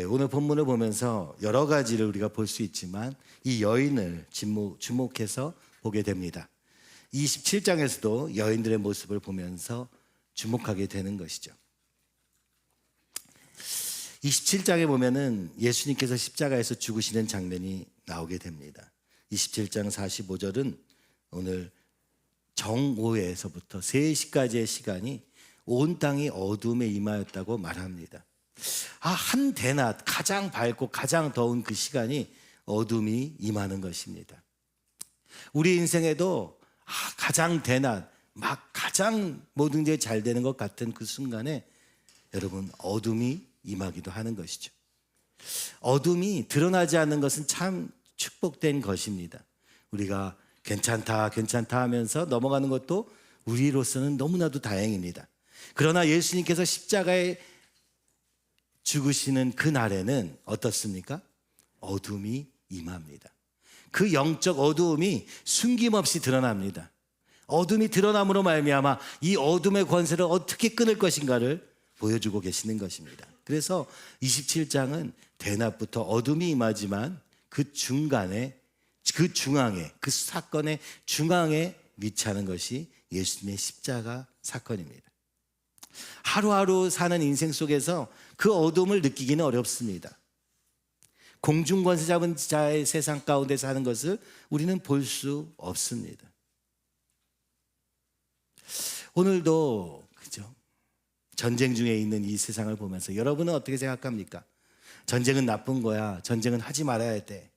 오늘 본문을 보면서 여러 가지를 우리가 볼 수 있지만 이 여인을 주목해서 보게 됩니다. 27장에서도 여인들의 모습을 보면서 주목하게 되는 것이죠. 27장에 보면은 예수님께서 십자가에서 죽으시는 장면이 나오게 됩니다. 27장 45절은 오늘 정오에서부터 3시까지의 시간이 온 땅이 어둠에 임하였다고 말합니다. 한 대낮 가장 밝고 가장 더운 그 시간이 어둠이 임하는 것입니다. 우리 인생에도 가장 대낮 막 가장 모든 게 잘 되는 것 같은 그 순간에 여러분 어둠이 임하기도 하는 것이죠. 어둠이 드러나지 않는 것은 참 축복된 것입니다. 우리가 괜찮다 하면서 넘어가는 것도 우리로서는 너무나도 다행입니다. 그러나 예수님께서 십자가에 죽으시는 그 날에는 어떻습니까? 어둠이 임합니다. 그 영적 어두움이 숨김없이 드러납니다. 어둠이 드러남으로 말미암아 이 어둠의 권세를 어떻게 끊을 것인가를 보여주고 계시는 것입니다. 그래서 27장은 대낮부터 어둠이 임하지만 그 중간에 그 중앙에 그 사건의 중앙에 위치하는 것이 예수님의 십자가 사건입니다. 하루하루 사는 인생 속에서 그 어둠을 느끼기는 어렵습니다. 공중권세 잡은 자의 세상 가운데 사는 것을 우리는 볼 수 없습니다. 오늘도 그죠? 전쟁 중에 있는 이 세상을 보면서 여러분은 어떻게 생각합니까? 전쟁은 나쁜 거야. 전쟁은 하지 말아야 돼.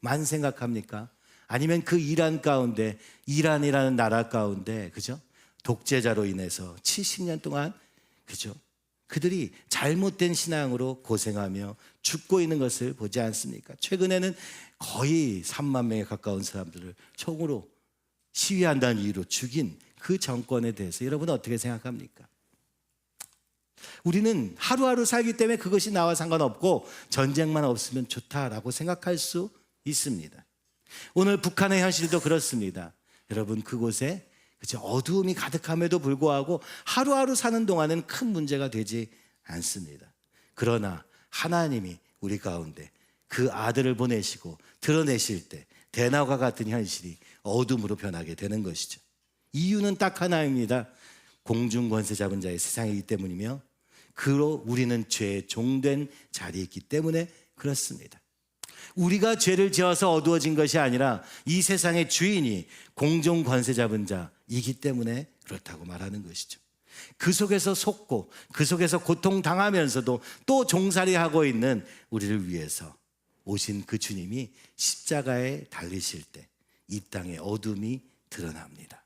만 생각합니까? 아니면 그 이란 가운데, 이란이라는 나라 가운데, 그죠? 독재자로 인해서 70년 동안, 그죠? 그들이 잘못된 신앙으로 고생하며 죽고 있는 것을 보지 않습니까? 최근에는 거의 3만 명에 가까운 사람들을 총으로 시위한다는 이유로 죽인 그 정권에 대해서 여러분은 어떻게 생각합니까? 우리는 하루하루 살기 때문에 그것이 나와 상관없고 전쟁만 없으면 좋다라고 생각할 수 있습니다. 오늘 북한의 현실도 그렇습니다. 여러분 그곳에 그죠? 어두움이 가득함에도 불구하고 하루하루 사는 동안은 큰 문제가 되지 않습니다. 그러나 하나님이 우리 가운데 그 아들을 보내시고 드러내실 때 대낮과 같은 현실이 어둠으로 변하게 되는 것이죠. 이유는 딱 하나입니다. 공중권세 잡은 자의 세상이기 때문이며 그로 우리는 죄의 종된 자리에 있기 때문에 그렇습니다. 우리가 죄를 지어서 어두워진 것이 아니라 이 세상의 주인이 공중권세 잡은 자이기 때문에 그렇다고 말하는 것이죠. 그 속에서 속고 그 속에서 고통당하면서도 또 종살이하고 있는 우리를 위해서 오신 그 주님이 십자가에 달리실 때 이 땅의 어둠이 드러납니다.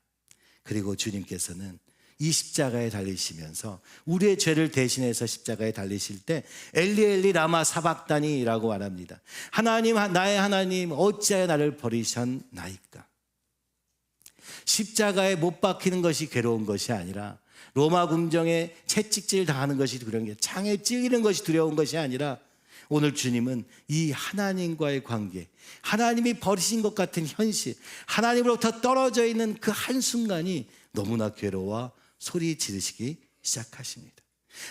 그리고 주님께서는 이 십자가에 달리시면서 우리의 죄를 대신해서 십자가에 달리실 때 엘리 엘리 라마 사박다니라고 말합니다. 하나님 나의 하나님 어찌하여 나를 버리셨나이까. 십자가에 못 박히는 것이 괴로운 것이 아니라 로마 궁정에 채찍질 당하는 것이 두려운 게 창에 찔리는 것이 두려운 것이 아니라 오늘 주님은 이 하나님과의 관계, 하나님이 버리신 것 같은 현실, 하나님으로부터 떨어져 있는 그 한순간이 너무나 괴로워 소리 지르시기 시작하십니다.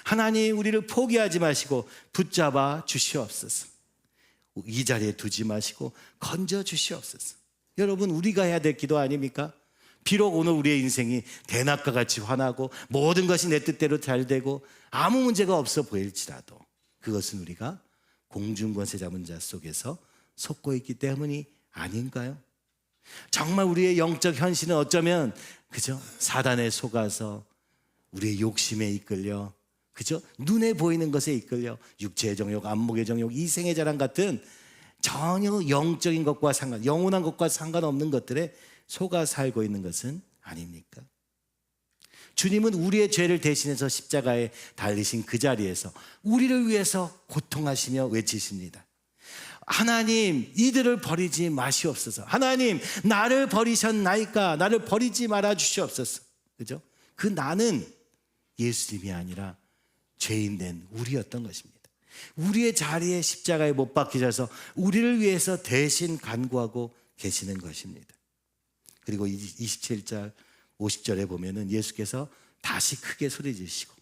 하나님 우리를 포기하지 마시고 붙잡아 주시옵소서. 이 자리에 두지 마시고 건져 주시옵소서. 여러분 우리가 해야 될 기도 아닙니까? 비록 오늘 우리의 인생이 대낮과 같이 환하고 모든 것이 내 뜻대로 잘 되고 아무 문제가 없어 보일지라도 그것은 우리가 공중권세 잡은 자 속에서 속고 있기 때문이 아닌가요? 정말 우리의 영적 현실은 어쩌면 그죠? 사단에 속아서 우리의 욕심에 이끌려 그죠? 눈에 보이는 것에 이끌려 육체의 정욕, 안목의 정욕, 이생의 자랑 같은 전혀 영적인 것과 영원한 것과 상관없는 것들에 속아 살고 있는 것은 아닙니까? 주님은 우리의 죄를 대신해서 십자가에 달리신 그 자리에서 우리를 위해서 고통하시며 외치십니다. 하나님 이들을 버리지 마시옵소서. 하나님 나를 버리셨나이까. 나를 버리지 말아 주시옵소서. 그죠? 그 나는 예수님이 아니라 죄인 된 우리였던 것입니다. 우리의 자리에 십자가에 못 박히셔서 우리를 위해서 대신 간구하고 계시는 것입니다. 그리고 27절 50절에 보면은 예수께서 다시 크게 소리 지르시고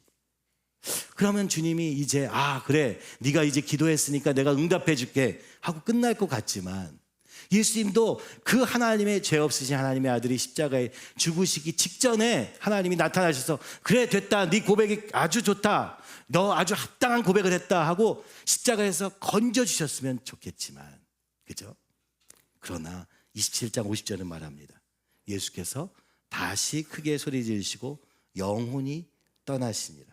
그러면 주님이 이제 그래 네가 이제 기도했으니까 내가 응답해 줄게 하고 끝날 것 같지만, 예수님도 그 하나님의 죄 없으신 하나님의 아들이 십자가에 죽으시기 직전에 하나님이 나타나셔서 그래 됐다, 네 고백이 아주 좋다, 너 아주 합당한 고백을 했다 하고 십자가에서 건져주셨으면 좋겠지만, 그죠? 그러나 27장 50절은 말합니다. 예수께서 다시 크게 소리 지르시고 영혼이 떠나시니라.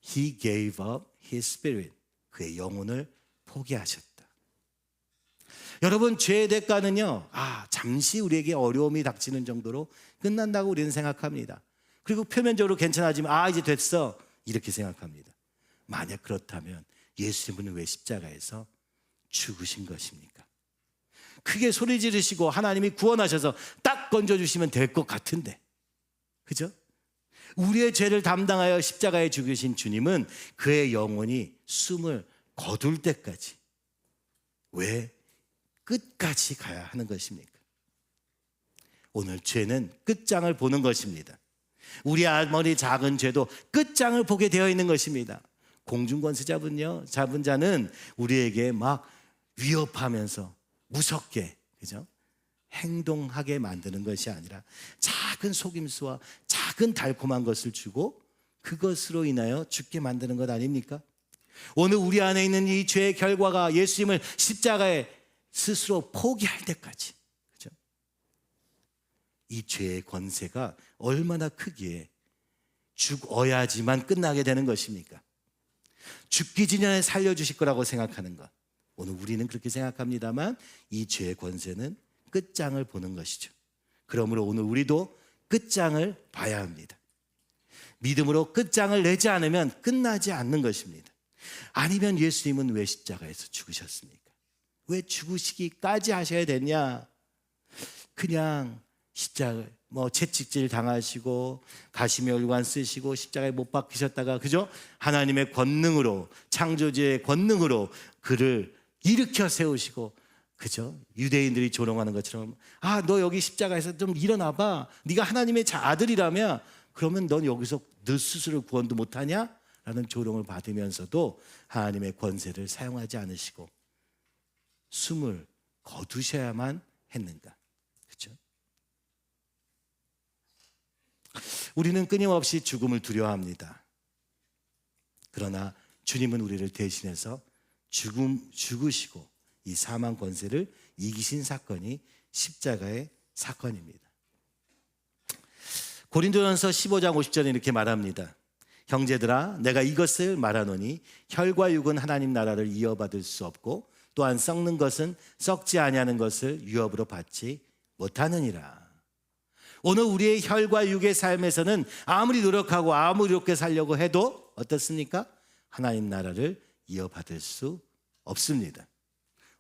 He gave up his spirit. 그의 영혼을 포기하셨다. 여러분, 죄의 대가는요, 잠시 우리에게 어려움이 닥치는 정도로 끝난다고 우리는 생각합니다. 그리고 표면적으로 괜찮아지면 이제 됐어 이렇게 생각합니다. 만약 그렇다면 예수님은 왜 십자가에서 죽으신 것입니까? 크게 소리 지르시고 하나님이 구원하셔서 딱 건져주시면 될 것 같은데, 그죠? 우리의 죄를 담당하여 십자가에 죽으신 주님은 그의 영혼이 숨을 거둘 때까지 왜 끝까지 가야 하는 것입니까? 오늘 죄는 끝장을 보는 것입니다. 우리 아무리 작은 죄도 끝장을 보게 되어 있는 것입니다. 공중권세 잡은 자는 우리에게 막 위협하면서 무섭게, 그죠? 행동하게 만드는 것이 아니라 작은 속임수와 작은 달콤한 것을 주고 그것으로 인하여 죽게 만드는 것 아닙니까? 오늘 우리 안에 있는 이 죄의 결과가 예수님을 십자가에 스스로 포기할 때까지, 그죠? 이 죄의 권세가 얼마나 크기에 죽어야지만 끝나게 되는 것입니까? 죽기 전에 살려주실 거라고 생각하는 것, 오늘 우리는 그렇게 생각합니다만 이 죄의 권세는 끝장을 보는 것이죠. 그러므로 오늘 우리도 끝장을 봐야 합니다. 믿음으로 끝장을 내지 않으면 끝나지 않는 것입니다. 아니면 예수님은 왜 십자가에서 죽으셨습니까? 왜 죽으시기까지 하셔야 되냐? 그냥 십자가 채찍질 당하시고 가시면류관 쓰시고 십자가에 못 박히셨다가, 그죠? 하나님의 권능으로, 창조주의 권능으로 그를 일으켜 세우시고, 그죠? 유대인들이 조롱하는 것처럼 너 여기 십자가에서 좀 일어나봐, 네가 하나님의 아들이라면 그러면 넌 여기서 너 스스로 구원도 못하냐? 라는 조롱을 받으면서도 하나님의 권세를 사용하지 않으시고 숨을 거두셔야만 했는가? 그렇죠? 우리는 끊임없이 죽음을 두려워합니다. 그러나 주님은 우리를 대신해서 죽으시고 이 사망 권세를 이기신 사건이 십자가의 사건입니다. 고린도전서 15장 50절에 이렇게 말합니다. 형제들아, 내가 이것을 말하노니 혈과 육은 하나님 나라를 이어받을 수 없고 또한 썩는 것은 썩지 아니하는 것을 유업으로 받지 못하느니라. 오늘 우리의 혈과 육의 삶에서는 아무리 노력하고 아무리 이롭게 살려고 해도 어떻습니까? 하나님 나라를 이어받을 수 없습니다.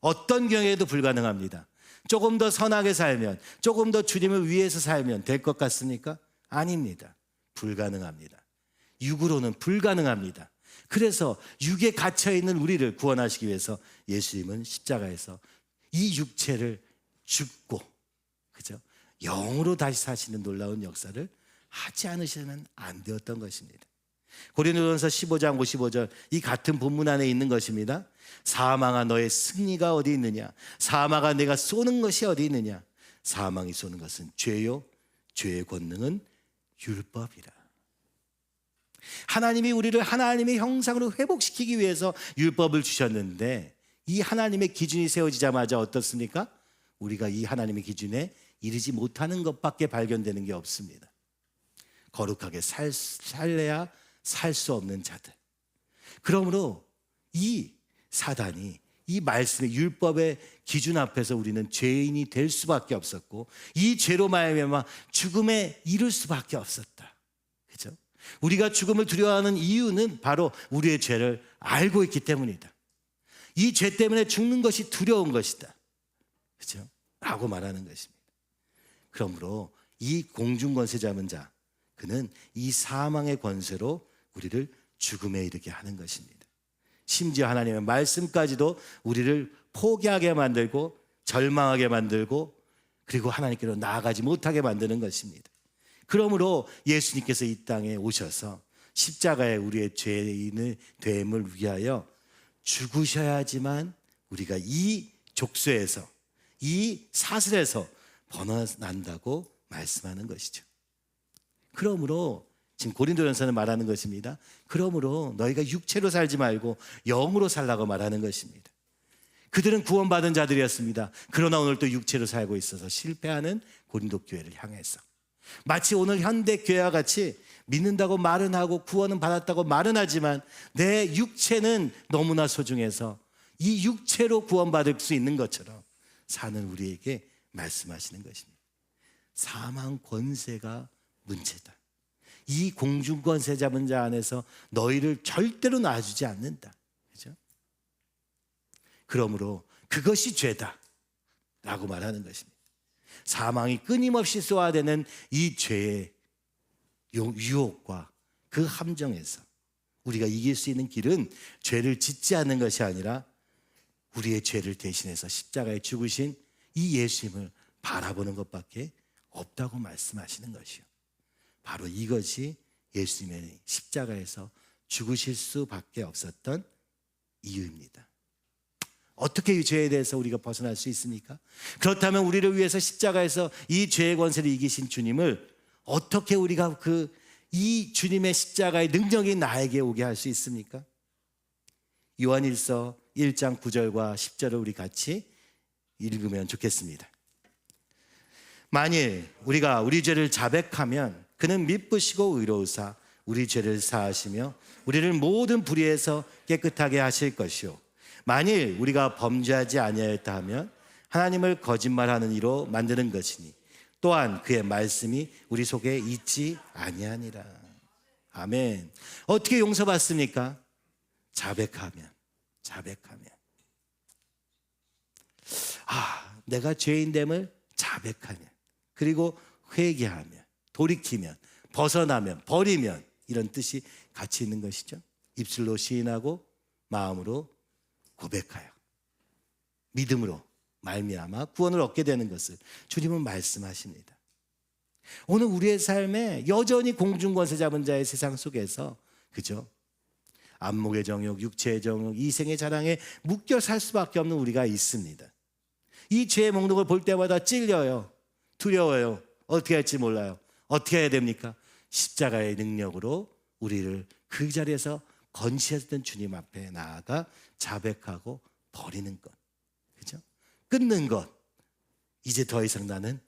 어떤 경우에도 불가능합니다. 조금 더 선하게 살면, 조금 더 주님을 위해서 살면 될 것 같습니까? 아닙니다. 불가능합니다. 육으로는 불가능합니다. 그래서 육에 갇혀있는 우리를 구원하시기 위해서 예수님은 십자가에서 이 육체를 죽고, 그죠? 영으로 다시 사시는 놀라운 역사를 하지 않으시면 안 되었던 것입니다. 고린도전서 15장 55절, 이 같은 본문 안에 있는 것입니다. 사망아, 너의 승리가 어디 있느냐? 사망아, 내가 쏘는 것이 어디 있느냐? 사망이 쏘는 것은 죄요, 죄의 권능은 율법이라. 하나님이 우리를 하나님의 형상으로 회복시키기 위해서 율법을 주셨는데, 이 하나님의 기준이 세워지자마자 어떻습니까? 우리가 이 하나님의 기준에 이르지 못하는 것밖에 발견되는 게 없습니다. 거룩하게 살래야 살 수 없는 자들. 그러므로 이 사단이 이 말씀의 율법의 기준 앞에서 우리는 죄인이 될 수밖에 없었고, 이 죄로 말미암아 죽음에 이를 수밖에 없었다. 그죠? 우리가 죽음을 두려워하는 이유는 바로 우리의 죄를 알고 있기 때문이다. 이 죄 때문에 죽는 것이 두려운 것이다. 그죠? 라고 말하는 것입니다. 그러므로 이 공중권세 잡은 자, 그는 이 사망의 권세로 우리를 죽음에 이르게 하는 것입니다. 심지어 하나님의 말씀까지도 우리를 포기하게 만들고 절망하게 만들고 그리고 하나님께로 나아가지 못하게 만드는 것입니다. 그러므로 예수님께서 이 땅에 오셔서 십자가에 우리의 죄인의 됨을 위하여 죽으셔야지만 우리가 이 족쇄에서, 이 사슬에서 벗어난다고 말씀하는 것이죠. 그러므로 지금 고린도전서는 말하는 것입니다. 그러므로 너희가 육체로 살지 말고 영으로 살라고 말하는 것입니다. 그들은 구원받은 자들이었습니다. 그러나 오늘 또 육체로 살고 있어서 실패하는 고린도 교회를 향해서 마치 오늘 현대 교회와 같이 믿는다고 말은 하고 구원은 받았다고 말은 하지만 내 육체는 너무나 소중해서 이 육체로 구원받을 수 있는 것처럼 사는 우리에게 말씀하시는 것입니다. 사망 권세가 문제다. 이 공중 권세 잡은 자 안에서 너희를 절대로 놔주지 않는다. 그렇죠? 그러므로 그것이 죄다 라고 말하는 것입니다. 사망이 끊임없이 쏘아대는 이 죄의 유혹과 그 함정에서 우리가 이길 수 있는 길은 죄를 짓지 않는 것이 아니라 우리의 죄를 대신해서 십자가에 죽으신 이 예수님을 바라보는 것밖에 없다고 말씀하시는 것이요. 바로 이것이 예수님의 십자가에서 죽으실 수밖에 없었던 이유입니다. 어떻게 이 죄에 대해서 우리가 벗어날 수 있습니까? 그렇다면 우리를 위해서 십자가에서 이 죄의 권세를 이기신 주님을 어떻게 우리가 이 주님의 십자가의 능력이 나에게 오게 할 수 있습니까? 요한일서 1장 9절과 10절을 우리 같이 읽으면 좋겠습니다. 만일 우리가 우리 죄를 자백하면 그는 미쁘시고 의로우사 우리 죄를 사하시며 우리를 모든 불의에서 깨끗하게 하실 것이요 만일 우리가 범죄하지 아니하였다 하면 하나님을 거짓말하는 이로 만드는 것이니 또한 그의 말씀이 우리 속에 있지 아니하니라. 아멘. 어떻게 용서받습니까? 자백하면. 내가 죄인됨을 자백하면, 그리고 회개하면, 돌이키면, 벗어나면, 버리면, 이런 뜻이 같이 있는 것이죠. 입술로 시인하고 마음으로 고백하여 믿음으로 말미암아 구원을 얻게 되는 것을 주님은 말씀하십니다. 오늘 우리의 삶에 여전히 공중권세 잡은 자의 세상 속에서, 그죠? 안목의 정욕, 육체의 정욕, 이생의 자랑에 묶여 살 수밖에 없는 우리가 있습니다. 이 죄의 목록을 볼 때마다 찔려요. 두려워요. 어떻게 할지 몰라요. 어떻게 해야 됩니까? 십자가의 능력으로 우리를 그 자리에서 건지셨던 주님 앞에 나아가 자백하고 버리는 것, 그죠? 끊는 것. 이제 더 이상 나는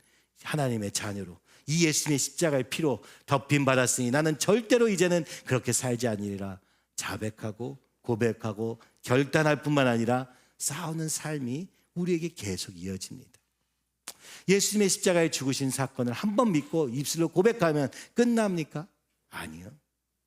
하나님의 자녀로 이 예수님의 십자가의 피로 덮임 받았으니 나는 절대로 이제는 그렇게 살지 아니리라 자백하고 고백하고 결단할 뿐만 아니라 싸우는 삶이 우리에게 계속 이어집니다. 예수님의 십자가에 죽으신 사건을 한 번 믿고 입술로 고백하면 끝납니까? 아니요,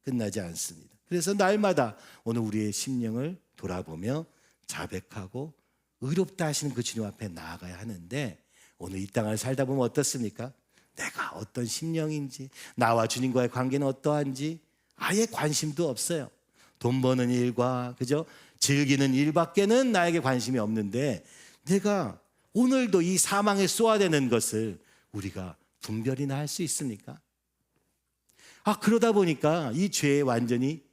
끝나지 않습니다. 그래서 날마다 오늘 우리의 심령을 돌아보며 자백하고 의롭다 하시는 그 주님 앞에 나아가야 하는데, 오늘 이 땅을 살다 보면 어떻습니까? 내가 어떤 심령인지, 나와 주님과의 관계는 어떠한지 아예 관심도 없어요. 돈 버는 일과, 그죠? 즐기는 일밖에는 나에게 관심이 없는데, 내가 오늘도 이 사망에 쏘아대는 것을 우리가 분별이나 할 수 있습니까? 그러다 보니까 이 죄에 완전히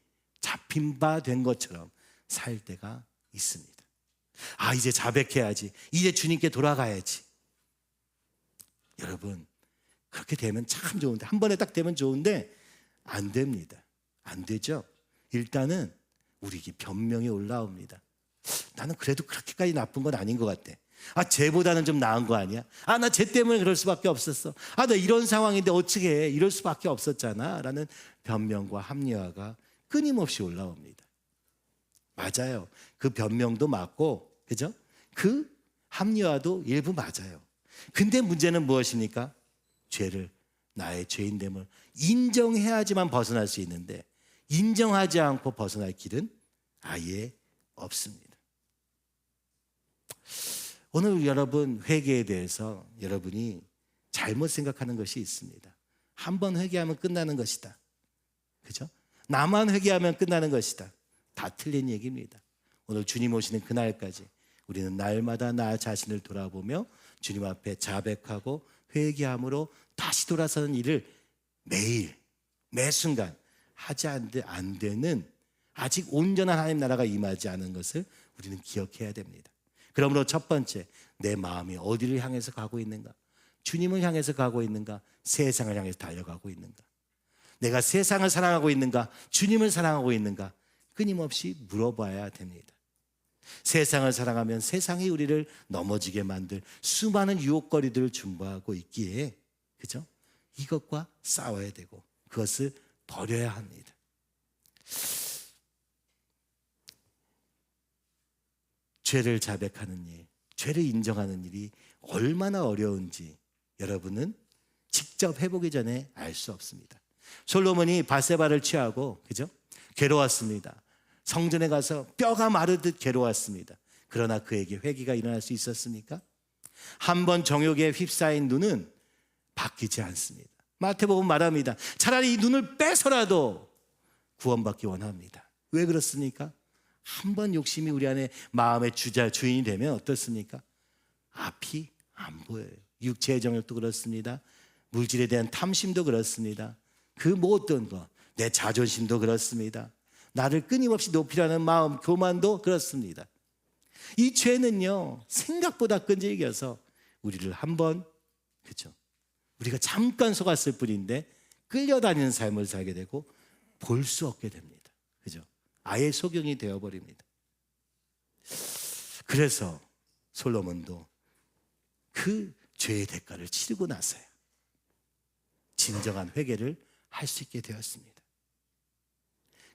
잡힌 바 된 것처럼 살 때가 있습니다. 이제 자백해야지. 이제 주님께 돌아가야지. 여러분, 그렇게 되면 참 좋은데, 한 번에 딱 되면 좋은데 안 됩니다. 안 되죠. 일단은 우리에게 변명이 올라옵니다. 나는 그래도 그렇게까지 나쁜 건 아닌 것 같아. 쟤보다는 좀 나은 거 아니야? 나 쟤 때문에 그럴 수밖에 없었어. 나 이런 상황인데 어떻게 해? 이럴 수밖에 없었잖아. 라는 변명과 합리화가 끊임없이 올라옵니다. 맞아요. 그 변명도 맞고, 그죠? 그 합리화도 일부 맞아요. 근데 문제는 무엇입니까? 죄를, 나의 죄인됨을 인정해야지만 벗어날 수 있는데, 인정하지 않고 벗어날 길은 아예 없습니다. 오늘 여러분 회개에 대해서 여러분이 잘못 생각하는 것이 있습니다. 한 번 회개하면 끝나는 것이다. 그죠? 나만 회개하면 끝나는 것이다. 다 틀린 얘기입니다. 오늘 주님 오시는 그날까지 우리는 날마다 나 자신을 돌아보며 주님 앞에 자백하고 회개함으로 다시 돌아서는 일을 매일, 매 순간 하지 안 되는, 아직 온전한 하나님 나라가 임하지 않은 것을 우리는 기억해야 됩니다. 그러므로 첫 번째, 내 마음이 어디를 향해서 가고 있는가? 주님을 향해서 가고 있는가? 세상을 향해서 달려가고 있는가? 내가 세상을 사랑하고 있는가? 주님을 사랑하고 있는가? 끊임없이 물어봐야 됩니다. 세상을 사랑하면 세상이 우리를 넘어지게 만들 수많은 유혹거리들을 준비하고 있기에, 그죠? 이것과 싸워야 되고 그것을 버려야 합니다. 죄를 자백하는 일, 죄를 인정하는 일이 얼마나 어려운지 여러분은 직접 해보기 전에 알 수 없습니다. 솔로몬이 밧세바를 취하고, 그죠? 괴로웠습니다. 성전에 가서 뼈가 마르듯 괴로웠습니다. 그러나 그에게 회개가 일어날 수 있었습니까? 한 번 정욕에 휩싸인 눈은 바뀌지 않습니다. 마태복음 말합니다. 차라리 이 눈을 빼서라도 구원받기 원합니다. 왜 그렇습니까? 한 번 욕심이 우리 안에 마음의 주인이 되면 어떻습니까? 앞이 안 보여요. 육체의 정욕도 그렇습니다. 물질에 대한 탐심도 그렇습니다. 그 모든 것, 내 자존심도 그렇습니다. 나를 끊임없이 높이려는 마음, 교만도 그렇습니다. 이 죄는요, 생각보다 끈질겨서 우리를 한번, 그렇죠? 우리가 잠깐 속았을 뿐인데 끌려다니는 삶을 살게 되고 볼 수 없게 됩니다. 그죠? 아예 소경이 되어버립니다. 그래서 솔로몬도 그 죄의 대가를 치르고 나서야 진정한 회개를 할 수 있게 되었습니다.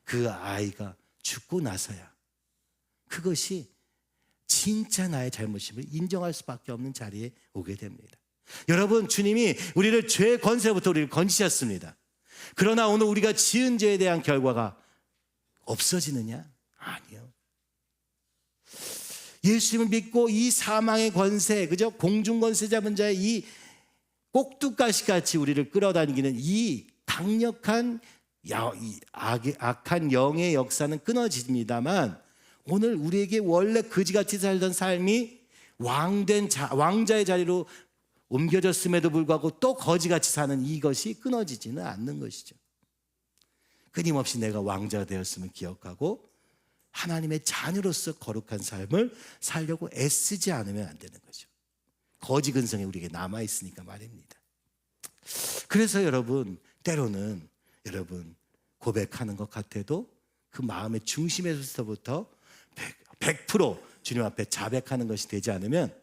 그 아이가 죽고 나서야 그것이 진짜 나의 잘못임을 인정할 수밖에 없는 자리에 오게 됩니다. 여러분, 주님이 우리를 죄의 권세부터 우리를 건지셨습니다. 그러나 오늘 우리가 지은 죄에 대한 결과가 없어지느냐? 아니요. 예수님을 믿고 이 사망의 권세, 그죠? 공중 권세 잡은 자의 이 꼭두가시같이 우리를 끌어다니기는 이 강력한 악한 영의 역사는 끊어집니다만, 오늘 우리에게 원래 그지같이 살던 삶이 왕자의 자리로 옮겨졌음에도 불구하고 또 거지같이 사는 이것이 끊어지지는 않는 것이죠. 끊임없이 내가 왕자가 되었음을 기억하고 하나님의 자녀로서 거룩한 삶을 살려고 애쓰지 않으면 안 되는 거죠. 거지 근성이 우리에게 남아있으니까 말입니다. 그래서 여러분, 때로는 여러분 고백하는 것 같아도 그 마음의 중심에서부터 100% 주님 앞에 자백하는 것이 되지 않으면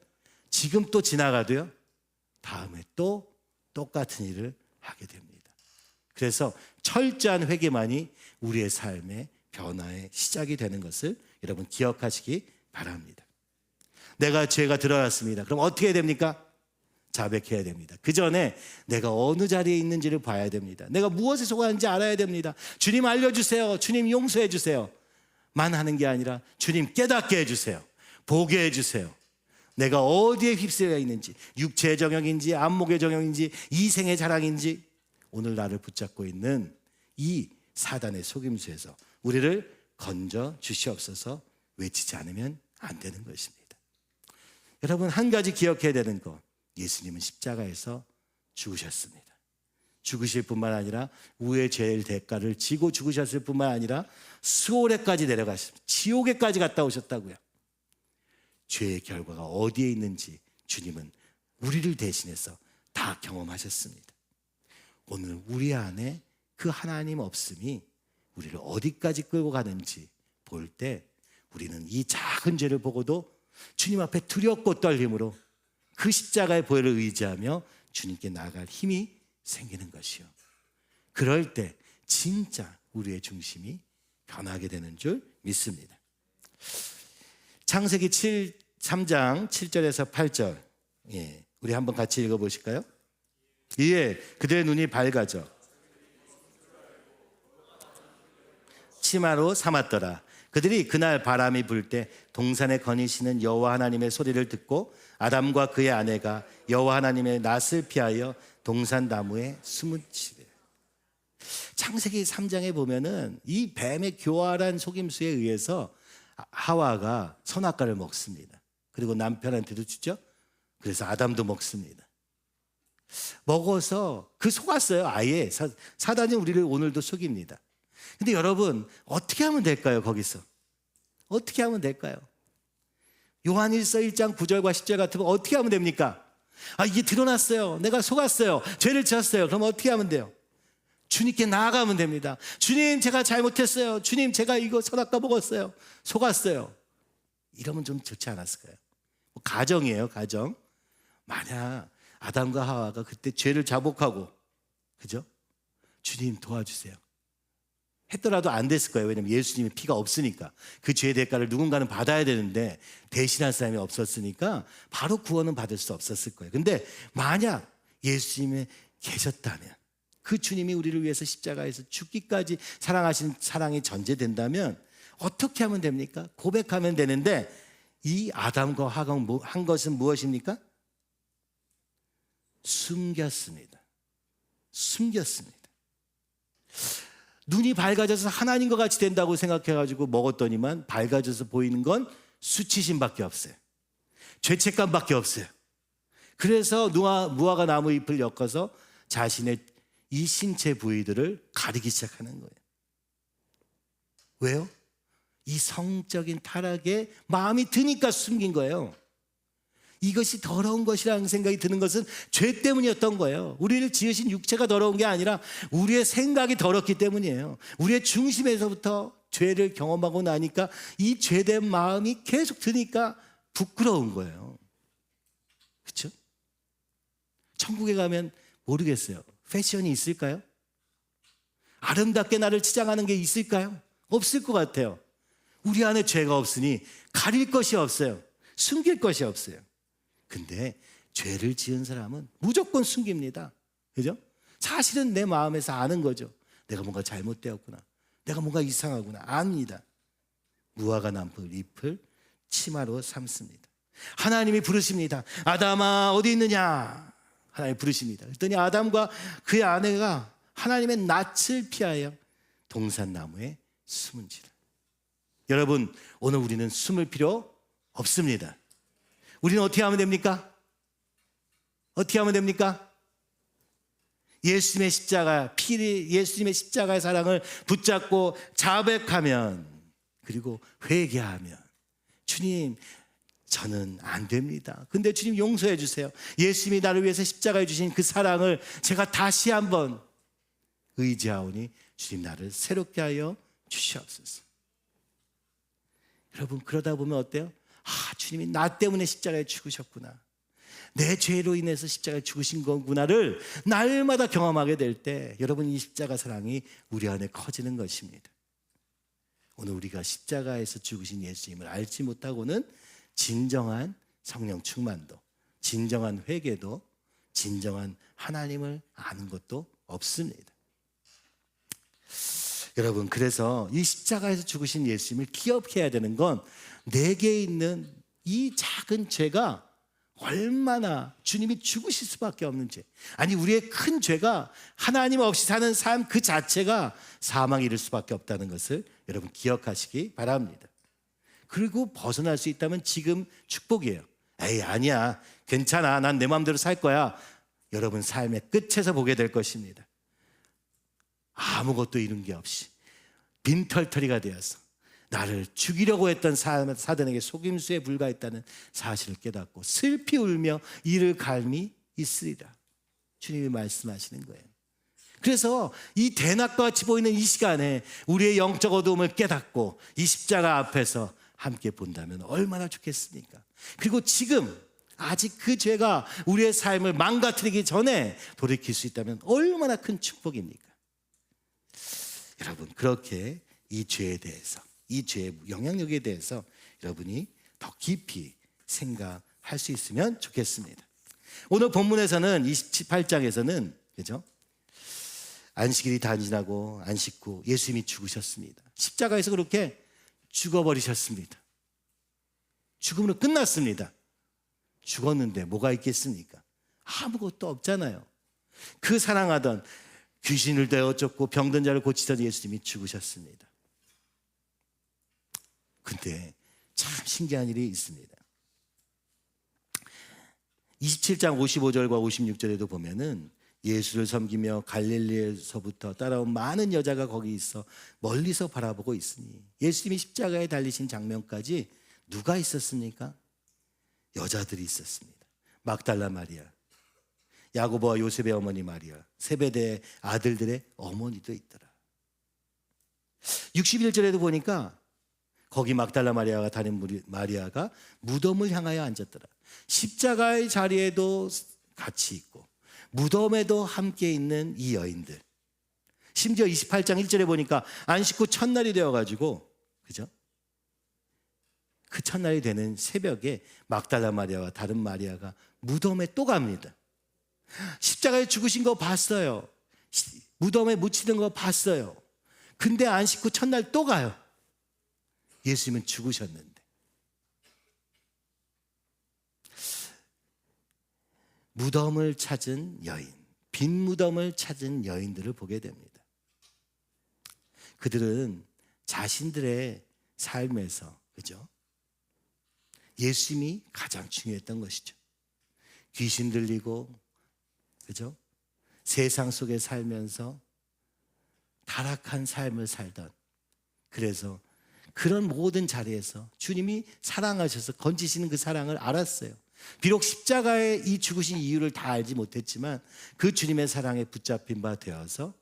지금 또 지나가도요, 다음에 또 똑같은 일을 하게 됩니다. 그래서 철저한 회개만이 우리의 삶의 변화의 시작이 되는 것을 여러분 기억하시기 바랍니다. 내가 죄가 드러났습니다. 그럼 어떻게 해야 됩니까? 자백해야 됩니다. 그 전에 내가 어느 자리에 있는지를 봐야 됩니다. 내가 무엇에 속하는지 알아야 됩니다. 주님 알려주세요. 주님 용서해 주세요. 만 하는 게 아니라 주님 깨닫게 해주세요. 보게 해주세요. 내가 어디에 휩쓸려 있는지, 육체의 정욕인지 안목의 정욕인지 이생의 자랑인지, 오늘 나를 붙잡고 있는 이 사단의 속임수에서 우리를 건져 주시옵소서 외치지 않으면 안 되는 것입니다. 여러분, 한 가지 기억해야 되는 것, 예수님은 십자가에서 죽으셨습니다. 죽으실 뿐만 아니라 우리의 죄의 대가를 지고 죽으셨을 뿐만 아니라 수오래까지 내려가셨습니다. 지옥에까지 갔다 오셨다고요. 죄의 결과가 어디에 있는지 주님은 우리를 대신해서 다 경험하셨습니다. 오늘 우리 안에 그 하나님 없음이 우리를 어디까지 끌고 가는지 볼 때 우리는 이 작은 죄를 보고도 주님 앞에 두렵고 떨림으로 그 십자가의 보혈을 의지하며 주님께 나아갈 힘이 생기는 것이요. 그럴 때 진짜 우리의 중심이 변하게 되는 줄 믿습니다. 창세기 3장 7절에서 8절, 우리 한번 같이 읽어보실까요? 이에 그들의 눈이 밝아져 치마로 삼았더라. 그들이 그날 바람이 불 때 동산에 거니시는 여호와 하나님의 소리를 듣고 아담과 그의 아내가 여호와 하나님의 낯을 피하여 동산 나무에 숨으시되. 창세기 3장에 보면은 이 뱀의 교활한 속임수에 의해서 하와가 선악과를 먹습니다. 그리고 남편한테도 주죠. 그래서 아담도 먹습니다. 먹어서 그 속았어요. 아예 사단이 우리를 오늘도 속입니다. 근데 여러분, 어떻게 하면 될까요? 거기서 어떻게 하면 될까요? 요한일서 1장 9절과 10절 같으면 어떻게 하면 됩니까? 이게 드러났어요. 내가 속았어요. 죄를 지었어요. 그럼 어떻게 하면 돼요? 주님께 나아가면 됩니다. 주님, 제가 잘못했어요. 주님, 제가 이거 선악과 먹었어요. 속았어요. 이러면 좀 좋지 않았을까요? 가정이에요, 가정. 만약 아담과 하와가 그때 죄를 자복하고, 그죠? 주님 도와주세요 했더라도 안 됐을 거예요. 왜냐하면 예수님의 피가 없으니까. 그 죄의 대가를 누군가는 받아야 되는데 대신할 사람이 없었으니까 바로 구원은 받을 수 없었을 거예요. 근데 만약 예수님이 계셨다면, 그 주님이 우리를 위해서 십자가에서 죽기까지 사랑하신 사랑이 전제된다면 어떻게 하면 됩니까? 고백하면 되는데, 이 아담과 하와가 한 것은 무엇입니까? 숨겼습니다. 숨겼습니다. 눈이 밝아져서 하나님과 같이 된다고 생각해가지고 먹었더니만 밝아져서 보이는 건 수치심밖에 없어요. 죄책감밖에 없어요. 그래서 무화과 나무 잎을 엮어서 자신의 이 신체 부위들을 가리기 시작하는 거예요. 왜요? 이 성적인 타락에 마음이 드니까 숨긴 거예요. 이것이 더러운 것이라는 생각이 드는 것은 죄 때문이었던 거예요. 우리를 지으신 육체가 더러운 게 아니라 우리의 생각이 더럽기 때문이에요. 우리의 중심에서부터 죄를 경험하고 나니까 이 죄된 마음이 계속 드니까 부끄러운 거예요. 그렇죠? 천국에 가면 모르겠어요. 패션이 있을까요? 아름답게 나를 치장하는 게 있을까요? 없을 것 같아요. 우리 안에 죄가 없으니 가릴 것이 없어요. 숨길 것이 없어요. 근데 죄를 지은 사람은 무조건 숨깁니다. 그죠? 사실은 내 마음에서 아는 거죠. 내가 뭔가 잘못되었구나. 내가 뭔가 이상하구나. 압니다. 무화과 나무 잎을 치마로 삼습니다. 하나님이 부르십니다. 아담아, 어디 있느냐? 하나님이 부르십니다. 그랬더니 아담과 그의 아내가 하나님의 낯을 피하여 동산나무에 숨은지라. 여러분, 오늘 우리는 숨을 필요 없습니다. 우리는 어떻게 하면 됩니까? 어떻게 하면 됩니까? 예수님의 십자가, 예수님의 십자가의 사랑을 붙잡고 자백하면, 그리고 회개하면, 주님, 저는 안 됩니다. 근데 주님 용서해 주세요. 예수님이 나를 위해서 십자가에 주신 그 사랑을 제가 다시 한번 의지하오니 주님 나를 새롭게 하여 주시옵소서. 여러분, 그러다 보면 어때요? 주님이 나 때문에 십자가에 죽으셨구나. 내 죄로 인해서 십자가에 죽으신 거구나를 날마다 경험하게 될 때, 여러분, 이 십자가 사랑이 우리 안에 커지는 것입니다. 오늘 우리가 십자가에서 죽으신 예수님을 알지 못하고는 진정한 성령 충만도, 진정한 회개도, 진정한 하나님을 아는 것도 없습니다. 여러분, 그래서 이 십자가에서 죽으신 예수님을 기억해야 되는 건 내게 있는 이 작은 죄가 얼마나 주님이 죽으실 수밖에 없는 죄, 아니 우리의 큰 죄가 하나님 없이 사는 삶 그 자체가 사망에 이를 수밖에 없다는 것을 여러분 기억하시기 바랍니다. 그리고 벗어날 수 있다면 지금 축복이에요. 에이, 아니야, 괜찮아, 난 내 마음대로 살 거야. 여러분, 삶의 끝에서 보게 될 것입니다. 아무것도 이룬 게 없이 빈털터리가 되어서 나를 죽이려고 했던 사단에게 속임수에 불과했다는 사실을 깨닫고 슬피 울며 이를 갈미 있으리라. 주님이 말씀하시는 거예요. 그래서 이 대낮과 같이 보이는 이 시간에 우리의 영적 어두움을 깨닫고 이 십자가 앞에서 함께 본다면 얼마나 좋겠습니까? 그리고 지금 아직 그 죄가 우리의 삶을 망가뜨리기 전에 돌이킬 수 있다면 얼마나 큰 축복입니까? 여러분, 그렇게 이 죄에 대해서, 이 죄의 영향력에 대해서 여러분이 더 깊이 생각할 수 있으면 좋겠습니다. 오늘 본문에서는 28장에서는 그죠? 안식일이 다 지나고 안식 후 예수님이 죽으셨습니다. 십자가에서 그렇게 죽어버리셨습니다. 죽음으로 끝났습니다. 죽었는데 뭐가 있겠습니까? 아무것도 없잖아요. 그 사랑하던, 귀신을 되어 쫓고 병든 자를 고치던 예수님이 죽으셨습니다. 근데 참 신기한 일이 있습니다. 27장 55절과 56절에도 보면은 예수를 섬기며 갈릴리에서부터 따라온 많은 여자가 거기 있어 멀리서 바라보고 있으니, 예수님이 십자가에 달리신 장면까지 누가 있었습니까? 여자들이 있었습니다. 막달라 마리아, 야고보와 요셉의 어머니 마리아, 세베대의 아들들의 어머니도 있더라. 61절에도 보니까 거기 막달라 마리아가 다른 마리아가 무덤을 향하여 앉았더라. 십자가의 자리에도 같이 있고 무덤에도 함께 있는 이 여인들, 심지어 28장 1절에 보니까 안식 후 첫날이 되어가지고, 그죠? 그 첫날이 되는 새벽에 막달라 마리아와 다른 마리아가 무덤에 또 갑니다. 십자가에 죽으신 거 봤어요. 무덤에 묻히는 거 봤어요. 근데 안식 후 첫날 또 가요. 예수님은 죽으셨는데. 무덤을 찾은 여인, 빈 무덤을 찾은 여인들을 보게 됩니다. 그들은 자신들의 삶에서, 그죠? 예수님이 가장 중요했던 것이죠. 귀신 들리고, 그죠? 세상 속에 살면서 타락한 삶을 살던, 그래서 그런 모든 자리에서 주님이 사랑하셔서 건지시는 그 사랑을 알았어요. 비록 십자가에 이 죽으신 이유를 다 알지 못했지만 그 주님의 사랑에 붙잡힌 바 되어서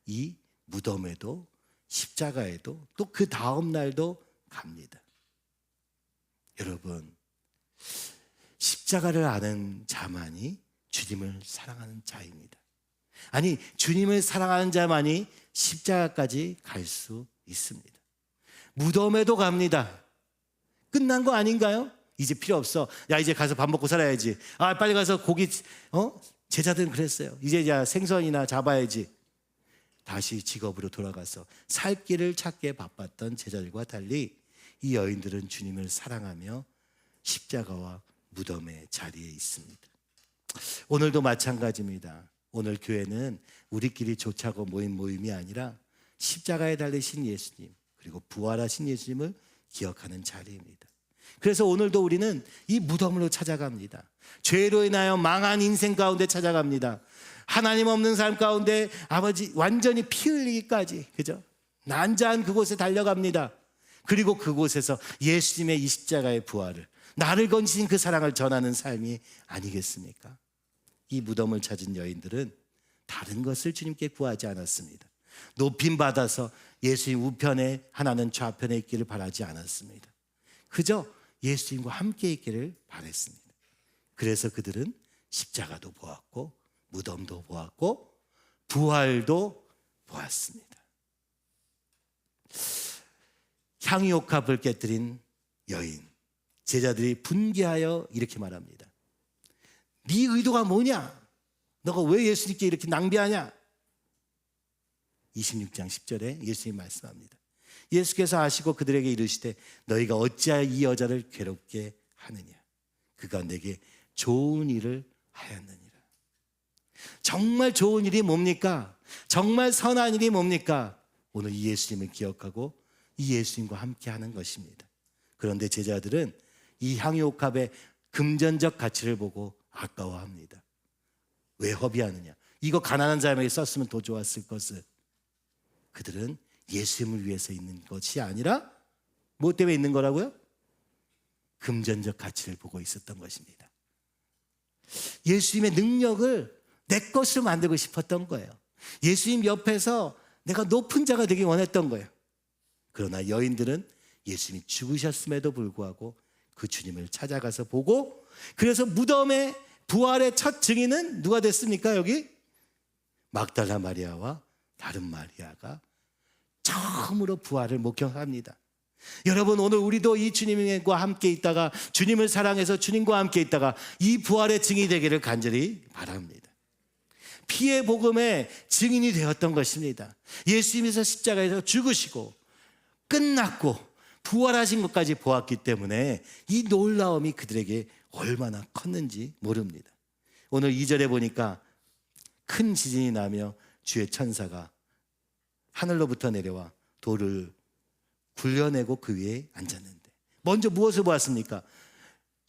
이 무덤에도 십자가에도 또 그 다음 날도 갑니다. 여러분, 십자가를 아는 자만이 주님을 사랑하는 자입니다. 아니, 주님을 사랑하는 자만이 십자가까지 갈 수 있습니다. 무덤에도 갑니다. 끝난 거 아닌가요? 이제 필요 없어. 야, 이제 가서 밥 먹고 살아야지. 아, 빨리 가서 고기, 제자들은 그랬어요. 이제 생선이나 잡아야지. 다시 직업으로 돌아가서 살 길을 찾게 바빴던 제자들과 달리 이 여인들은 주님을 사랑하며 십자가와 무덤의 자리에 있습니다. 오늘도 마찬가지입니다. 오늘 교회는 우리끼리 조차고 모임이 아니라 십자가에 달리신 예수님, 그리고 부활하신 예수님을 기억하는 자리입니다. 그래서 오늘도 우리는 이 무덤으로 찾아갑니다. 죄로 인하여 망한 인생 가운데 찾아갑니다. 하나님 없는 삶 가운데 아버지 완전히 피 흘리기까지, 그죠? 난자한 그곳에 달려갑니다. 그리고 그곳에서 예수님의 이 십자가의 부활을, 나를 건지신 그 사랑을 전하는 삶이 아니겠습니까? 이 무덤을 찾은 여인들은 다른 것을 주님께 구하지 않았습니다. 높임 받아서 예수님 우편에 하나는 좌편에 있기를 바라지 않았습니다. 그저 예수님과 함께 있기를 바랬습니다. 그래서 그들은 십자가도 보았고 무덤도 보았고 부활도 보았습니다. 향유옥합을 깨뜨린 여인, 제자들이 분개하여 이렇게 말합니다. 네 의도가 뭐냐? 너가 왜 예수님께 이렇게 낭비하냐? 26장 10절에 예수님이 말씀합니다. 예수께서 아시고 그들에게 이르시되 너희가 어찌하여 이 여자를 괴롭게 하느냐? 그가 내게 좋은 일을 하였느니라. 정말 좋은 일이 뭡니까? 정말 선한 일이 뭡니까? 오늘 이 예수님을 기억하고 이 예수님과 함께 하는 것입니다. 그런데 제자들은 이 향유옥합의 금전적 가치를 보고 아까워합니다. 왜 허비하느냐? 이거 가난한 사람에게 썼으면 더 좋았을 것을. 그들은 예수님을 위해서 있는 것이 아니라 뭐 때문에 있는 거라고요? 금전적 가치를 보고 있었던 것입니다. 예수님의 능력을 내 것으로 만들고 싶었던 거예요. 예수님 옆에서 내가 높은 자가 되기 원했던 거예요. 그러나 여인들은 예수님이 죽으셨음에도 불구하고 그 주님을 찾아가서 보고, 그래서 무덤의 부활의 첫 증인은 누가 됐습니까? 여기 막달라 마리아와 다른 마리아가 처음으로 부활을 목격합니다. 여러분, 오늘 우리도 이 주님과 함께 있다가, 주님을 사랑해서 주님과 함께 있다가 이 부활의 증인이 되기를 간절히 바랍니다. 피의 복음의 증인이 되었던 것입니다. 예수님께서 십자가에서 죽으시고 끝났고 부활하신 것까지 보았기 때문에 이 놀라움이 그들에게 얼마나 컸는지 모릅니다. 오늘 2절에 보니까 큰 지진이 나며 주의 천사가 하늘로부터 내려와 돌을 굴려내고 그 위에 앉았는데, 먼저 무엇을 보았습니까?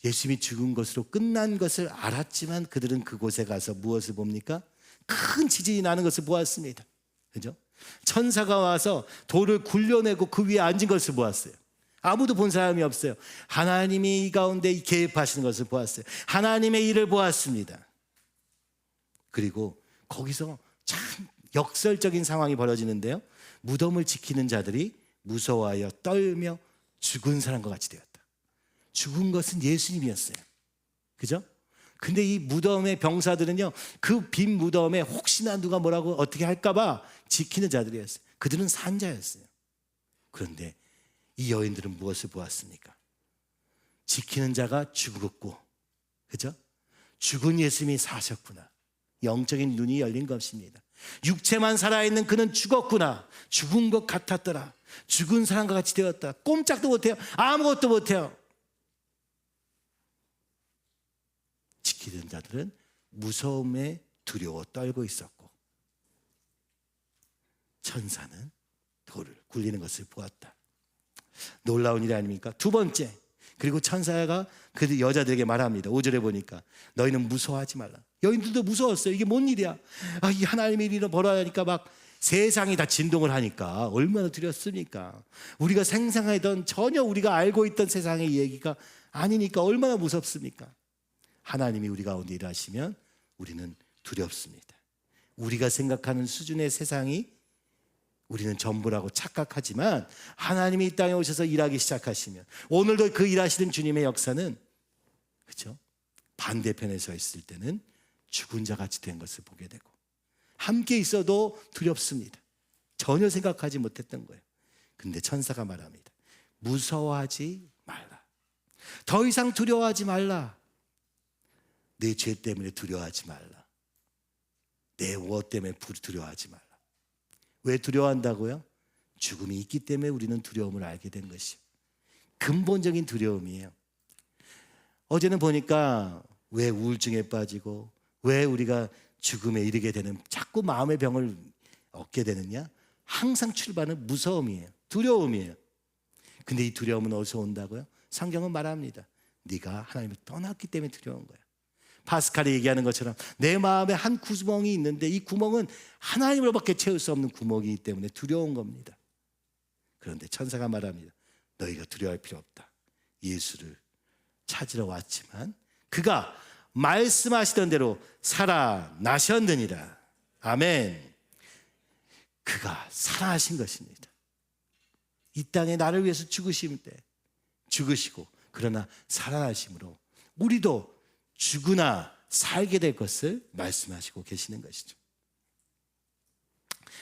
예수님이 죽은 것으로 끝난 것을 알았지만 그들은 그곳에 가서 무엇을 봅니까? 큰 지진이 나는 것을 보았습니다. 그죠? 천사가 와서 돌을 굴려내고 그 위에 앉은 것을 보았어요. 아무도 본 사람이 없어요. 하나님이 이 가운데 개입하시는 것을 보았어요. 하나님의 일을 보았습니다. 그리고 거기서 참 역설적인 상황이 벌어지는데요. 무덤을 지키는 자들이 무서워하여 떨며 죽은 사람과 같이 되었다. 죽은 것은 예수님이었어요. 그죠? 근데 이 무덤의 병사들은요, 그 빈 무덤에 혹시나 누가 뭐라고 어떻게 할까봐 지키는 자들이었어요. 그들은 산자였어요. 그런데 이 여인들은 무엇을 보았습니까? 지키는 자가 죽었고, 그죠? 죽은 예수님이 사셨구나. 영적인 눈이 열린 것입니다. 육체만 살아있는 그는 죽었구나. 죽은 것 같았더라. 죽은 사람과 같이 되었다. 꼼짝도 못해요. 아무것도 못해요. 지키는 자들은 무서움에 두려워 떨고 있었고, 천사는 돌을 굴리는 것을 보았다. 놀라운 일이 아닙니까? 두 번째, 그리고 천사가 그 여자들에게 말합니다. 5절에 보니까 너희는 무서워하지 말라. 여인들도 무서웠어요. 이게 뭔 일이야? 이 하나님의 일이 벌어지니까 막 세상이 다 진동을 하니까 얼마나 두렵습니까? 우리가 상상하던 전혀 우리가 알고 있던 세상의 얘기가 아니니까 얼마나 무섭습니까? 하나님이 우리 가운데 일하시면 우리는 두렵습니다. 우리가 생각하는 수준의 세상이 우리는 전부라고 착각하지만 하나님이 이 땅에 오셔서 일하기 시작하시면 오늘도 그 일하시는 주님의 역사는, 그렇죠? 반대편에 서 있을 때는 죽은 자 같이 된 것을 보게 되고, 함께 있어도 두렵습니다. 전혀 생각하지 못했던 거예요. 근데 천사가 말합니다. 무서워하지 말라. 더 이상 두려워하지 말라. 내 죄 때문에 두려워하지 말라. 내 무엇 때문에 두려워하지 말라. 왜 두려워한다고요? 죽음이 있기 때문에 우리는 두려움을 알게 된 것이요. 근본적인 두려움이에요. 어제는 보니까 왜 우울증에 빠지고 왜 우리가 죽음에 이르게 되는, 자꾸 마음의 병을 얻게 되느냐? 항상 출발은 무서움이에요. 두려움이에요. 근데 이 두려움은 어디서 온다고요? 성경은 말합니다. 네가 하나님을 떠났기 때문에 두려운 거야. 파스칼이 얘기하는 것처럼 내 마음에 한 구멍이 있는데 이 구멍은 하나님으로밖에 채울 수 없는 구멍이기 때문에 두려운 겁니다. 그런데 천사가 말합니다. 너희가 두려워할 필요 없다. 예수를 찾으러 왔지만 그가 말씀하시던 대로 살아나셨느니라. 아멘. 그가 살아나신 것입니다. 이 땅에 나를 위해서 죽으실 때 죽으시고, 그러나 살아나심으로 우리도 죽으나 살게 될 것을 말씀하시고 계시는 것이죠.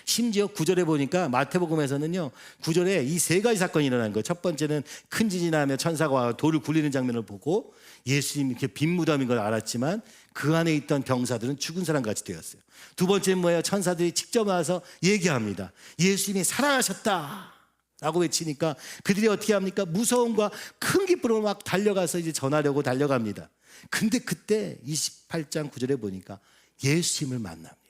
심지어 9절에 보니까 마태복음에서는요, 9절에 이 세 가지 사건이 일어난 거예요. 첫 번째는 큰 지진이 나며 천사가 와 돌을 굴리는 장면을 보고 예수님이 이렇게 빈 무덤인 걸 알았지만 그 안에 있던 병사들은 죽은 사람 같이 되었어요. 두 번째는 뭐예요? 천사들이 직접 나와서 얘기합니다. 예수님이 살아나셨다 라고 외치니까 그들이 어떻게 합니까? 무서움과 큰 기쁨으로 막 달려가서 이제 전하려고 달려갑니다. 근데 그때 28장 9절에 보니까 예수님을 만납니다.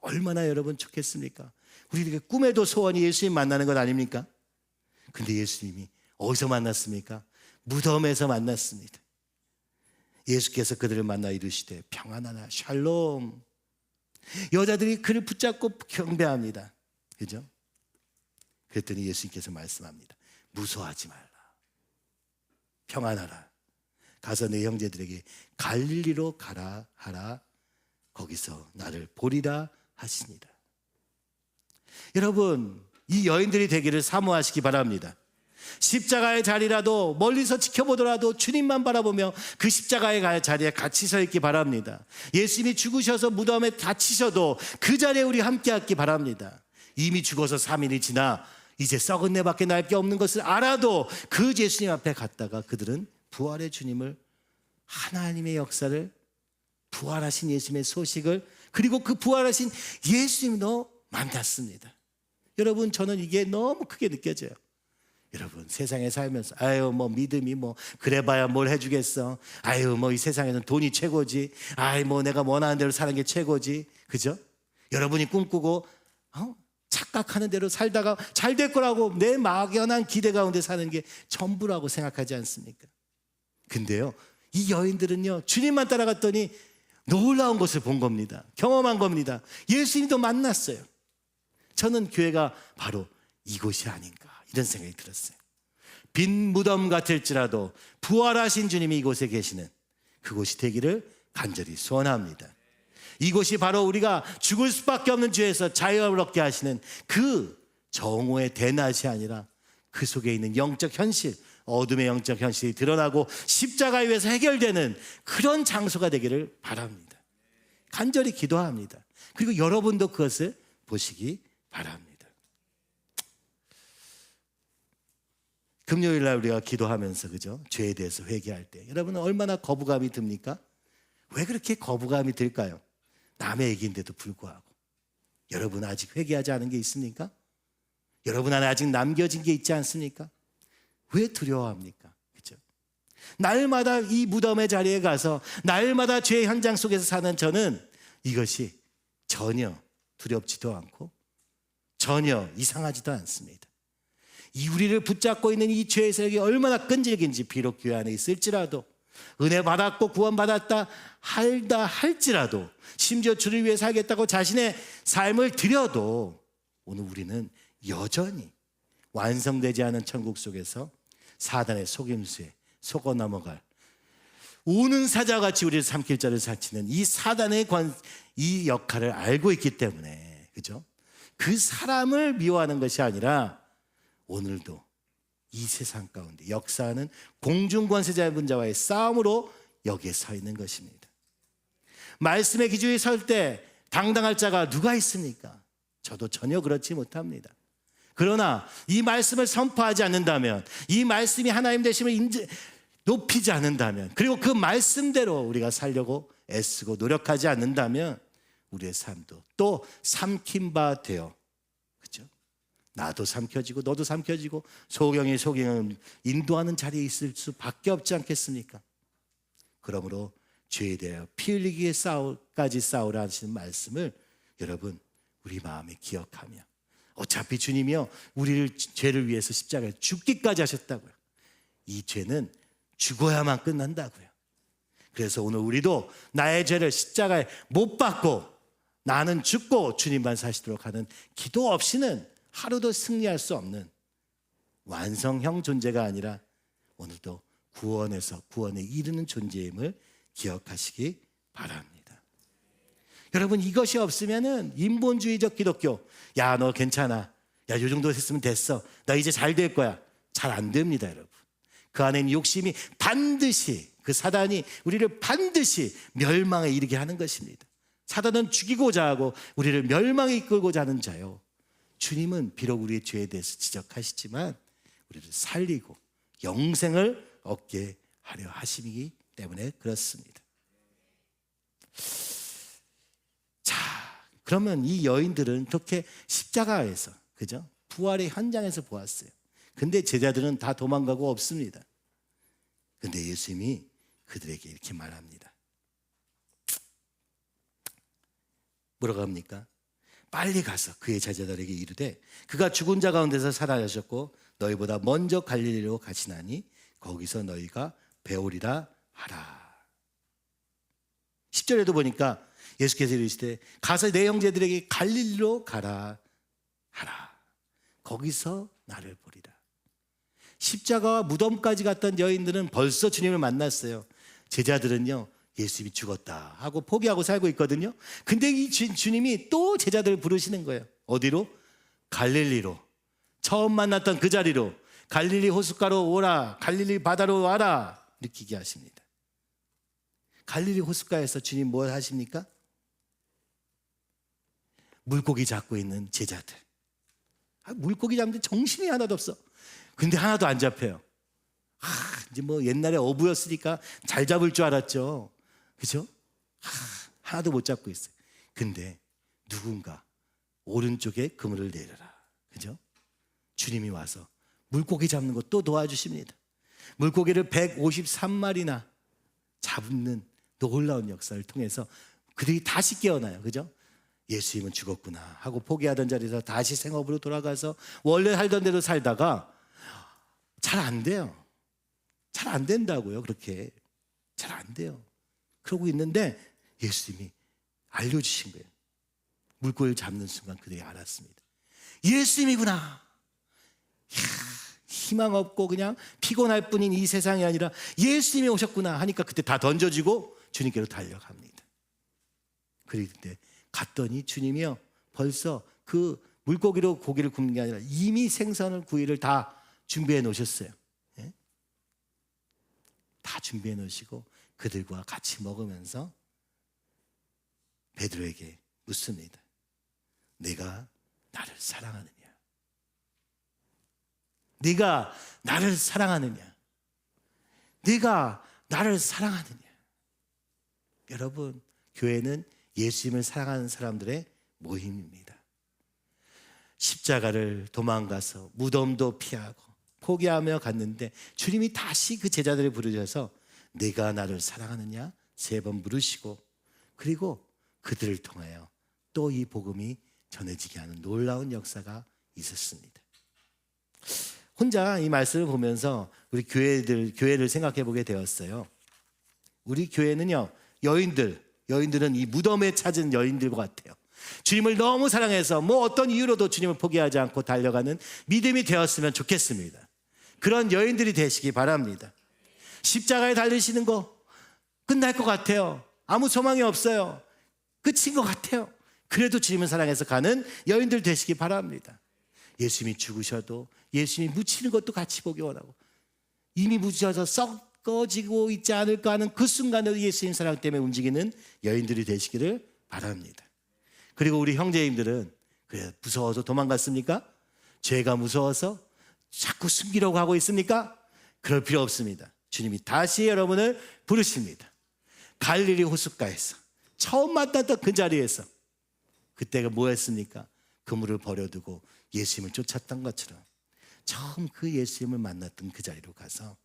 얼마나 여러분 좋겠습니까? 우리에게 꿈에도 소원이 예수님 만나는 것 아닙니까? 근데 예수님이 어디서 만났습니까? 무덤에서 만났습니다. 예수께서 그들을 만나 이르시되 평안하나 샬롬. 여자들이 그를 붙잡고 경배합니다. 그죠? 그랬더니 예수님께서 말씀합니다. 무서워하지 말라. 평안하라. 가서 내 형제들에게 갈릴리로 가라 하라. 거기서 나를 보리라 하시니라. 여러분, 이 여인들이 되기를 사모하시기 바랍니다. 십자가의 자리라도 멀리서 지켜보더라도 주님만 바라보며 그 십자가의 자리에 같이 서 있기 바랍니다. 예수님이 죽으셔서 무덤에 갇히셔도 그 자리에 우리 함께 하기 바랍니다. 이미 죽어서 3일이 지나 이제 썩은 내밖에 날 게 없는 것을 알아도 그 예수님 앞에 갔다가 그들은 부활의 주님을, 하나님의 역사를, 부활하신 예수님의 소식을, 그리고 그 부활하신 예수님도 만났습니다. 여러분, 저는 이게 너무 크게 느껴져요. 여러분, 세상에 살면서 아유 뭐 믿음이 뭐 그래봐야 뭘 해주겠어. 아유 뭐 이 세상에는 돈이 최고지. 아유 뭐 내가 원하는 대로 사는 게 최고지. 그죠? 여러분이 꿈꾸고 착각하는 대로 살다가 잘 될 거라고 내 막연한 기대 가운데 사는 게 전부라고 생각하지 않습니까? 근데요, 이 여인들은요, 주님만 따라갔더니 놀라운 것을 본 겁니다. 경험한 겁니다. 예수님도 만났어요. 저는 교회가 바로 이곳이 아닌가 이런 생각이 들었어요. 빈 무덤 같을지라도 부활하신 주님이 이곳에 계시는 그곳이 되기를 간절히 소원합니다. 이곳이 바로 우리가 죽을 수밖에 없는 죄에서 자유를 얻게 하시는 그 정오의 대낮이 아니라 그 속에 있는 영적 현실, 어둠의 영적 현실이 드러나고 십자가에 의해서 해결되는 그런 장소가 되기를 바랍니다. 간절히 기도합니다. 그리고 여러분도 그것을 보시기 바랍니다. 금요일 날 우리가 기도하면서 그죠? 죄에 대해서 회개할 때 여러분은 얼마나 거부감이 듭니까? 왜 그렇게 거부감이 들까요? 남의 얘기인데도 불구하고 여러분 아직 회개하지 않은 게 있습니까? 여러분 안에 아직 남겨진 게 있지 않습니까? 왜 두려워합니까? 그죠? 날마다 이 무덤의 자리에 가서 날마다 죄의 현장 속에서 사는 저는 이것이 전혀 두렵지도 않고 전혀 이상하지도 않습니다. 이 우리를 붙잡고 있는 이 죄의 세력이 얼마나 끈질긴지 비록 교회 안에 있을지라도 은혜 받았고 구원받았다 할지라도 심지어 주를 위해 살겠다고 자신의 삶을 드려도 오늘 우리는 여전히 완성되지 않은 천국 속에서 사단의 속임수에 속어 넘어갈 우는 사자같이 우리를 삼킬 자를 사치는 이 사단의 이 역할을 알고 있기 때문에 그죠? 그 사람을 미워하는 것이 아니라 오늘도 이 세상 가운데 역사하는 공중권세자의 분자와의 싸움으로 여기에 서 있는 것입니다. 말씀의 기준에 설 때 당당할 자가 누가 있습니까? 저도 전혀 그렇지 못합니다. 그러나 이 말씀을 선포하지 않는다면, 이 말씀이 하나님 되심을 높이지 않는다면, 그리고 그 말씀대로 우리가 살려고 애쓰고 노력하지 않는다면 우리의 삶도 또 삼킨 바 되어, 그렇죠? 나도 삼켜지고 너도 삼켜지고 소경이 소경을 인도하는 자리에 있을 수밖에 없지 않겠습니까? 그러므로 죄에 대하여 피 흘리기에 까지 싸우라 하시는 말씀을 여러분 우리 마음에 기억하며, 어차피 주님이요 우리를 죄를 위해서 십자가에 죽기까지 하셨다고요. 이 죄는 죽어야만 끝난다고요. 그래서 오늘 우리도 나의 죄를 십자가에 못 박고 나는 죽고 주님만 사시도록 하는 기도 없이는 하루도 승리할 수 없는 완성형 존재가 아니라 오늘도 구원에 이르는 존재임을 기억하시기 바랍니다. 여러분 이것이 없으면은 인본주의적 기독교, 야 너 괜찮아, 야 요 정도 했으면 됐어, 나 이제 잘 될 거야, 잘 안 됩니다. 여러분 그 안에 있는 욕심이 반드시, 그 사단이 우리를 반드시 멸망에 이르게 하는 것입니다. 사단은 죽이고자 하고 우리를 멸망에 이끌고자 하는 자요, 주님은 비록 우리의 죄에 대해서 지적하시지만 우리를 살리고 영생을 얻게 하려 하심이기 때문에 그렇습니다. 자, 그러면 이 여인들은 그렇게 십자가에서, 그죠? 부활의 현장에서 보았어요. 근데 제자들은 다 도망가고 없습니다. 근데 예수님이 그들에게 이렇게 말합니다. 뭐라고 합니까? 빨리 가서 그의 제자들에게 이르되 그가 죽은 자 가운데서 살아나셨고 너희보다 먼저 갈릴리로 가시나니 거기서 너희가 배우리라 하라. 10절에도 보니까 예수께서 이르시되 가서 내 형제들에게 갈릴리로 가라 하라. 거기서 나를 보리라. 십자가와 무덤까지 갔던 여인들은 벌써 주님을 만났어요. 제자들은요 예수님이 죽었다 하고 포기하고 살고 있거든요. 근데 이 주님이 또 제자들을 부르시는 거예요. 어디로? 갈릴리로. 처음 만났던 그 자리로, 갈릴리 호숫가로 오라, 갈릴리 바다로 와라, 느끼게 하십니다. 갈릴리 호숫가에서 주님 뭘 하십니까? 물고기 잡고 있는 제자들. 물고기 잡는데 정신이 하나도 없어. 근데 하나도 안 잡혀요. 이제 뭐 옛날에 어부였으니까 잘 잡을 줄 알았죠. 그죠? 하나도 못 잡고 있어요. 근데 누군가 오른쪽에 그물을 내려라. 그죠? 주님이 와서 물고기 잡는 것 또 도와주십니다. 물고기를 153마리나 잡는 놀라운 역사를 통해서 그들이 다시 깨어나요. 그죠? 예수님은 죽었구나 하고 포기하던 자리에서 다시 생업으로 돌아가서 원래 살던 대로 살다가 잘 안 돼요. 잘 안 된다고요. 그렇게 잘 안 돼요. 그러고 있는데 예수님이 알려주신 거예요. 물고기를 잡는 순간 그들이 알았습니다. 예수님이구나. 이야, 희망 없고 그냥 피곤할 뿐인 이 세상이 아니라 예수님이 오셨구나 하니까 그때 다 던져지고 주님께로 달려갑니다. 그런데 갔더니 주님이요, 벌써 그 물고기로 고기를 굽는 게 아니라 이미 생선을 구이를 다 준비해 놓으셨어요. 예? 다 준비해 놓으시고 그들과 같이 먹으면서 베드로에게 묻습니다. 내가 나를 사랑하느냐? 네가 나를 사랑하느냐? 네가 나를 사랑하느냐? 여러분, 교회는 예수님을 사랑하는 사람들의 모임입니다. 십자가를 도망가서 무덤도 피하고 포기하며 갔는데 주님이 다시 그 제자들을 부르셔서 네가 나를 사랑하느냐 3번 물으시고, 그리고 그들을 통하여 또 이 복음이 전해지게 하는 놀라운 역사가 있었습니다. 혼자 이 말씀을 보면서 우리 교회를 생각해 보게 되었어요. 우리 교회는요, 여인들은 이 무덤에 찾은 여인들과 같아요. 주님을 너무 사랑해서 뭐 어떤 이유로도 주님을 포기하지 않고 달려가는 믿음이 되었으면 좋겠습니다. 그런 여인들이 되시기 바랍니다. 십자가에 달리시는 거 끝날 것 같아요. 아무 소망이 없어요. 끝인 것 같아요. 그래도 주님을 사랑해서 가는 여인들 되시기 바랍니다. 예수님이 죽으셔도 예수님이 묻히는 것도 같이 보기 원하고, 이미 묻혀서 썩어지고 있지 않을까 하는 그 순간에도 예수님 사랑 때문에 움직이는 여인들이 되시기를 바랍니다. 그리고 우리 형제님들은 그래 무서워서 도망갔습니까? 죄가 무서워서 자꾸 숨기려고 하고 있습니까? 그럴 필요 없습니다. 주님이 다시 여러분을 부르십니다. 갈릴리 호숫가에서 처음 만났던 그 자리에서 그때가 뭐였습니까? 그물을 버려두고 예수님을 쫓았던 것처럼 처음 그 예수님을 만났던 그 자리로 가서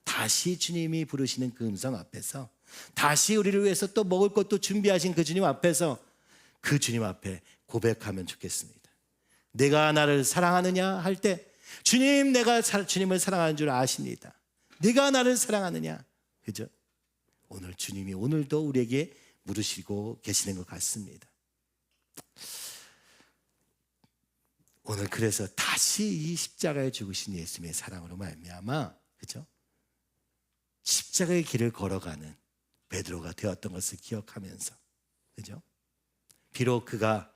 다시 주님이 부르시는 그 음성 앞에서 다시 우리를 위해서 또 먹을 것도 준비하신 그 주님 앞에서 그 주님 앞에 고백하면 좋겠습니다. 내가 나를 사랑하느냐 할 때 주님, 내가 주님을 사랑하는 줄 아십니다. 네가 나를 사랑하느냐, 그죠? 오늘 주님이 오늘도 우리에게 물으시고 계시는 것 같습니다. 오늘 그래서 다시 이 십자가에 죽으신 예수님의 사랑으로 말미암아, 그죠? 십자가의 길을 걸어가는 베드로가 되었던 것을 기억하면서, 그죠? 비록 그가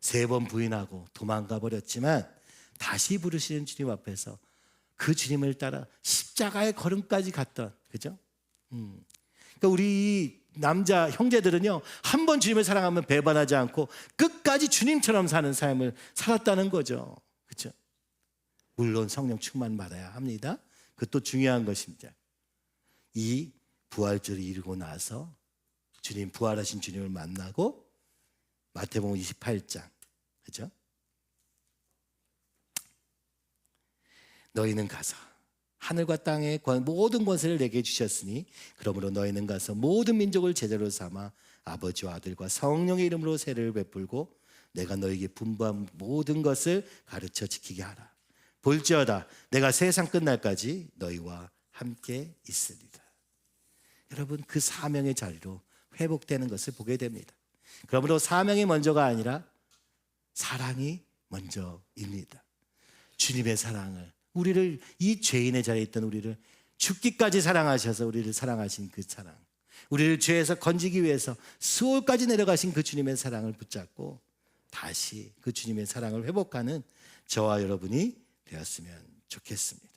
3번 부인하고 도망가 버렸지만 다시 부르시는 주님 앞에서 그 주님을 따라 십자가의 걸음까지 갔던, 그죠? 그러니까 우리 남자 형제들은요, 한 번 주님을 사랑하면 배반하지 않고 끝까지 주님처럼 사는 삶을 살았다는 거죠. 그렇죠? 물론 성령 충만 받아야 합니다. 그것도 중요한 것입니다. 이 부활절을 이루고 나서 주님, 부활하신 주님을 만나고 마태복음 28장, 그렇죠? 너희는 가서 하늘과 땅의 모든 권세를 내게 주셨으니 그러므로 너희는 가서 모든 민족을 제자로 삼아 아버지와 아들과 성령의 이름으로 세례를 베풀고 내가 너희에게 분부한 모든 것을 가르쳐 지키게 하라. 볼지어다 내가 세상 끝날까지 너희와 함께 있으리라. 여러분, 그 사명의 자리로 회복되는 것을 보게 됩니다. 그러므로 사명이 먼저가 아니라 사랑이 먼저입니다. 주님의 사랑을, 우리를, 이 죄인의 자리에 있던 우리를 죽기까지 사랑하셔서 우리를 사랑하신 그 사랑, 우리를 죄에서 건지기 위해서 수월까지 내려가신 그 주님의 사랑을 붙잡고 다시 그 주님의 사랑을 회복하는 저와 여러분이 되었으면 좋겠습니다.